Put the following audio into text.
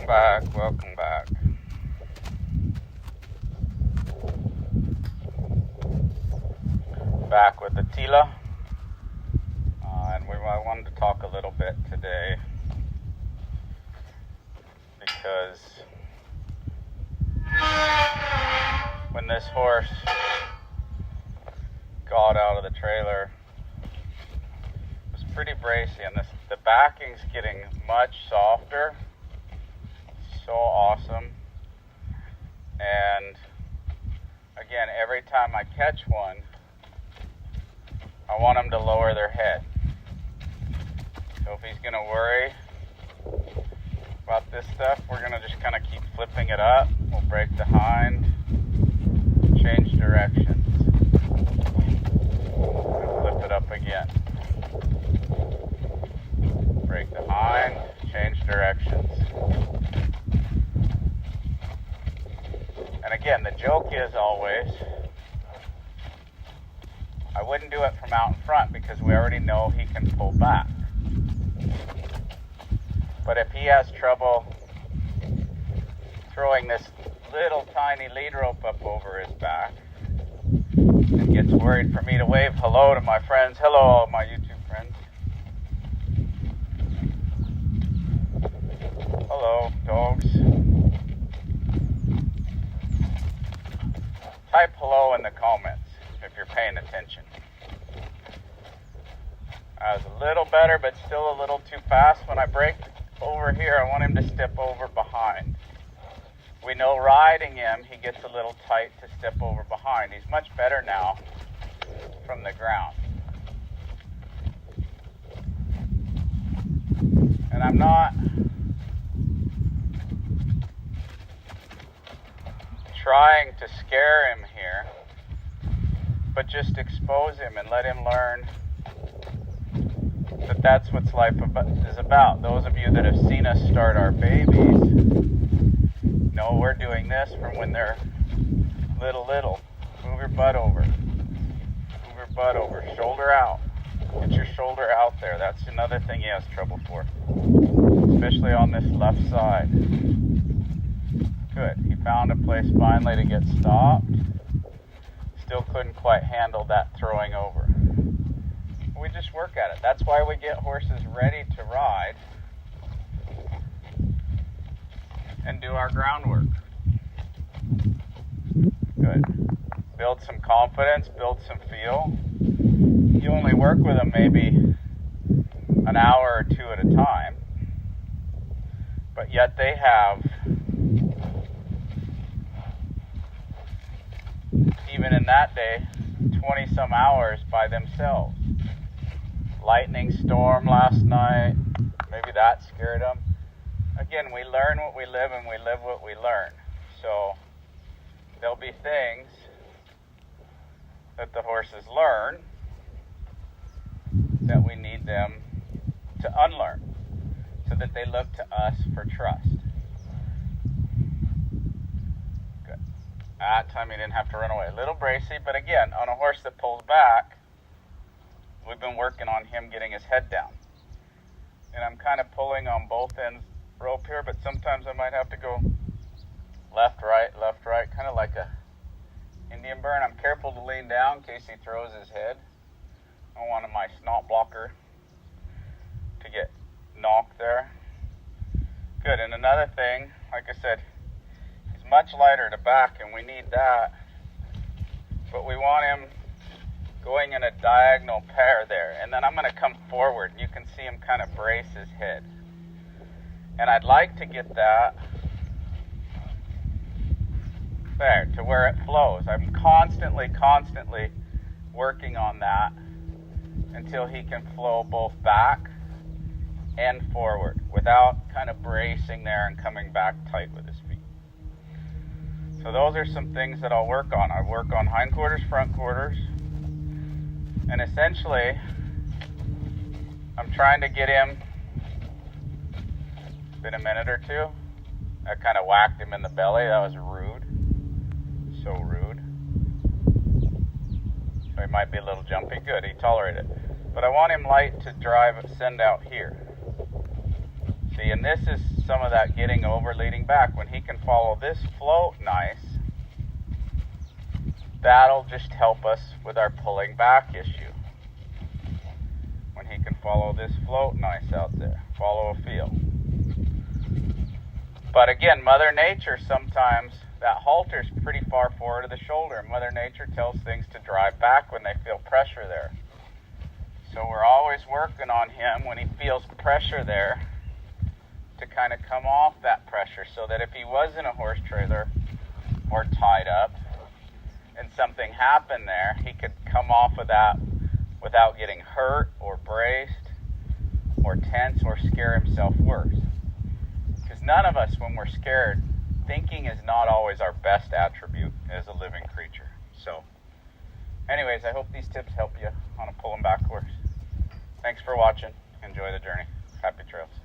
Welcome back, welcome back. Back with Attila. And I wanted to talk a little bit today because when this horse got out of the trailer, it was pretty bracy, and the backing's getting much softer. So awesome. And again, every time I catch one, I want them to lower their head. So if he's going to worry about this stuff, we're going to just kind of keep flipping it up. We'll break the hind, change directions, and flip it up again. Break the hind, change directions. And again, the joke is always, I wouldn't do it from out in front because we already know he can pull back. But if he has trouble throwing this little tiny lead rope up over his back and gets worried for me to wave hello to my friends, hello all my YouTube friends. Hello, dogs. Type hello in the comments if you're paying attention. I was a little better, but still a little too fast. When I break over here, I want him to step over behind. We know riding him, he gets a little tight to step over behind. He's much better now from the ground. And I'm not trying to scare him here, but just expose him and let him learn that that's what life is about. Those of you that have seen us start our babies know we're doing this from when they're little. Move your butt over. Move your butt over. Shoulder out. Get your shoulder out there. That's another thing he has trouble for, especially on this left side. Good. He found a place finally to get stopped. Still couldn't quite handle that throwing over. We just work at it. That's why we get horses ready to ride and do our groundwork. Good. Build some confidence, build some feel. You only work with them maybe an hour or two at a time, but yet they have, even in that day, 20 some hours by themselves. Lightning storm last night, maybe that scared them. Again, we learn what we live and we live what we learn. So there'll be things that the horses learn that we need them to unlearn so that they look to us for trust. Good. That time he didn't have to run away. A little bracy, but again, on a horse that pulls back, we've been working on him getting his head down. And I'm kind of pulling on both ends rope here, but sometimes I might have to go left, right, kind of like a Indian burn. I'm careful to lean down in case he throws his head. I don't want my snot blocker to get knocked there. Good, and another thing, like I said, he's much lighter to back, and we need that. But we want him going in a diagonal pair there, and then I'm going to come forward, and you can see him kind of brace his head. And I'd like to get that there to where it flows. I'm constantly working on that until he can flow both back and forward without kind of bracing there and coming back tight with his feet. So those are some things that I'll work on. I work on hindquarters, front quarters, and essentially I'm trying to get him, been a minute or two, I kind of whacked him in the belly. That was rude, so rude. So he might be a little jumpy. Good, he tolerated it. But I want him light to drive, send out here. See, See, and this is some of that getting over leading back. When he can follow this float nice, that'll just help us with our pulling back issue. When he can follow this float nice out there, follow a feel. But again, Mother Nature sometimes, that halter's pretty far forward of the shoulder. Mother Nature tells things to drive back when they feel pressure there. So we're always working on him when he feels pressure there to kind of come off that pressure, so that if he was in a horse trailer or tied up and something happened there, he could come off of that without getting hurt or braced or tense or scare himself worse. Because none of us, when we're scared, thinking is not always our best attribute as a living creature. So anyways, I hope these tips help you on a pulling back horse. Thanks for watching. Enjoy the journey. Happy trails.